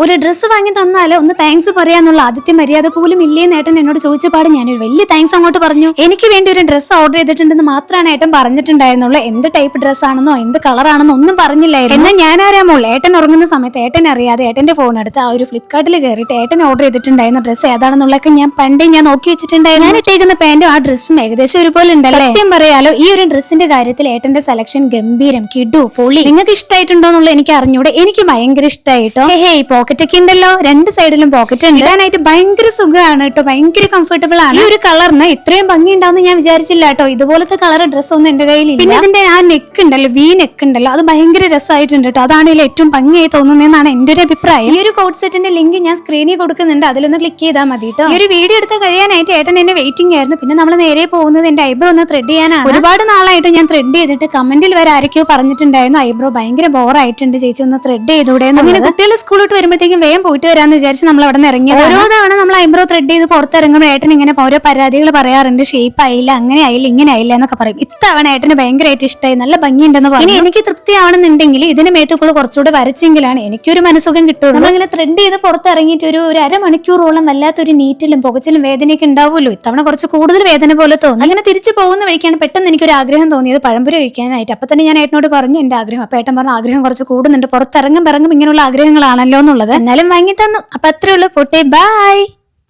ഒരു ഡ്രസ്സ് വാങ്ങി തന്നാലോ ഒന്ന് താങ്ക്സ് പറയാന്നുള്ള ആദ്യത്തെ മര്യാദ പോലും ഇല്ലേന്ന് ഏട്ടൻ എന്നോട് ചോദിച്ചപാട് ഞാനൊരു വലിയ താങ്ക്സ് അങ്ങോട്ട് പറഞ്ഞു. എനിക്ക് വേണ്ടി ഒരു ഡ്രസ്സ് ഓർഡർ ചെയ്തിട്ടുണ്ടെന്ന് മാത്രമാണ് ഏട്ടൻ പറഞ്ഞിട്ടുണ്ടായിരുന്നുള്ളൂ. എന്ത് ടൈപ്പ് ഡ്രസ്സ് ആണെന്നോ എന്ത് കളറാണെന്നോ ഒന്നും പറഞ്ഞില്ലായിരുന്നു. എന്നാൽ ഞാൻ അറിയാമോളൂ, ഏട്ടൻ ഉറങ്ങുന്ന സമയത്ത് ഏട്ടൻ അറിയാതെ ഏട്ടന്റെ ഫോൺ എടുത്ത് ആ ഒരു ഫ്ലിപ്കാർട്ടിൽ കയറിയിട്ട് ഏട്ടൻ ഓർഡർ ചെയ്തിട്ടുണ്ടായിരുന്ന ഡ്രസ്സ് ഏതാണെന്നുള്ളതൊക്കെ ഞാൻ പണ്ടേ നോക്കി വെച്ചിട്ടുണ്ടായിരുന്നു. ഞാൻ ഇട്ടേക്കുന്ന പാന്റും ആ ഡ്രസ്സും ഏകദേശം ഒരുപോലെ ഉണ്ടല്ലേ. സത്യം പറയാലോ, ഈ ഒരു ഡ്രസ്സിന്റെ കാര്യത്തിൽ ഏട്ടന്റെ സെലക്ഷൻ ഗംഭീരം, കിടു, പൊളി. നിങ്ങൾക്ക് ഇഷ്ടമായിട്ടുണ്ടോ എന്നുള്ള എനിക്ക് അറിഞ്ഞൂടെ, എനിക്ക് ഭയങ്കര ഇഷ്ടമായിട്ടോ. പോക്കറ്റ് ഒക്കെ ഉണ്ടല്ലോ, രണ്ട് സൈഡിലും പോക്കറ്റ് ഉണ്ട്. ഇടാനായിട്ട് ഭയങ്കര സുഖമാണ് കേട്ടോ, ഭയങ്കര കംഫർട്ടബിൾ ആണ്. ഈ ഒരു കളറിന് ഇത്രയും ഭംഗി ഉണ്ടാവും ഞാൻ വിചാരിച്ചില്ല കേട്ടോ. ഇതുപോലത്തെ കളർ ഡ്രസ്സ് ഒന്നും എന്റെ കയ്യിലില്ല. പിന്നെ ഇതിന്റെ ആ നെക്ക് ഉണ്ടല്ലോ, വി നെക്ക് ഉണ്ടല്ലോ, അത് ഭയങ്കര രസമായിട്ടുണ്ട് കേട്ടോ. അതാണ് ഇതിൽ ഏറ്റവും ഭംഗിയായി തോന്നുന്നതെന്നാണ് എന്റെ ഒരു അഭിപ്രായം. ഈ ഒരു കോഡ് സെറ്റിന്റെ ലിങ്ക് ഞാൻ സ്ക്രീനിൽ കൊടുക്കുന്നുണ്ട്, അതിലൊന്ന് ക്ലിക്ക് ചെയ്താൽ മതി കേട്ടോ. ഈ ഒരു വീഡിയോ എടുത്ത് കഴിയാനായിട്ട് ഏട്ടൻ എന്നെ വെയിറ്റിംഗ് ആയിരുന്നു. പിന്നെ നമ്മൾ നേരെ പോകുന്നത് എന്റെ ഐബ്രോ ഒന്ന് ത്രെഡ് ചെയ്യാനാണ്. ഒരുപാട് നാളായിട്ട് ഞാൻ ത്രെഡ് ചെയ്തിട്ട് കമന്റിൽ വരെ ആരൊക്കെയോ പറഞ്ഞിട്ടുണ്ടായിരുന്നു ഐബ്രോ ഭയങ്കര ബോറായിട്ടുണ്ട് ചേച്ചി, ഒന്ന് ത്രെഡ് ചെയ്തൂടെ. അങ്ങനെ കുട്ടികൾ സ്കൂളിട്ട് വരുമ്പോഴത്തേക്കും വേഗം പോയിട്ട് വരാന്ന് വിചാരിച്ച് നമ്മൾ അവിടെ നിന്ന് ഇറങ്ങി. ഓരോ തവണ നമ്മൾ ഐബ്രോ ത്രെഡ് ചെയ്ത് പുറത്തിറങ്ങുമ്പോൾ ഏട്ടൻ ഇങ്ങനെ ഓരോ പരാതികൾ പറയാറുണ്ട്. ഷേപ്പ് ആയില്ല, അങ്ങനെ ആയില്ല, ഇങ്ങനെ ആയില്ല എന്നൊക്കെ പറയും. ഇത്തവണ ഏട്ടന് ഭയങ്കരമായിട്ട് ഇഷ്ടമായി, നല്ല ഭംഗിയുണ്ടെന്ന് പറഞ്ഞു. ഇനി എനിക്ക് തൃപ്തിയാവണമെന്നുണ്ടെങ്കിൽ ഇതിന് മേത്തുകൂടെ കുറച്ചുകൂടെ വരച്ചെങ്കിലാണ് എനിക്കൊരു മനസ്സുഖം കിട്ടുള്ളൂ. നമ്മളിങ്ങനെ ത്രെഡ് ചെയ്ത് പുറത്തിറങ്ങിയിട്ട് ഒരു അരമണിക്കൂറോളം വല്ലാത്തൊരു നീറ്റിലും പുകച്ചിലും വേദനയൊക്കെ ഉണ്ടാവുമല്ലോ. ഇത്തവണ കുറച്ച് കൂടുതൽ വേദന പോലെ തോന്നി. അങ്ങനെ തിരിച്ചു പോകുന്ന വഴിക്കാണ് പെട്ടെന്ന് എനിക്കൊരു ആഗ്രഹം തോന്നിയത് പഴംപൊരി കഴിക്കാനായിട്ട്. അപ്പൊ തന്നെ ഞാൻ ഏട്ടനോട് പറഞ്ഞു എന്റെ ആഗ്രഹം. അപ്പൊ ഏട്ടൻ പറഞ്ഞു ആഗ്രഹം കുറച്ച് കൂടുന്നുണ്ട്, പുറത്തിറങ്ങും ഇങ്ങനെയുള്ള ആഗ്രഹങ്ങളാണല്ലോ എന്നുള്ളത്. എന്നാലും വാങ്ങി തന്നു. അപ്പൊ അത്രേ ഉള്ളൂ. പൊട്ടെ, ബൈ.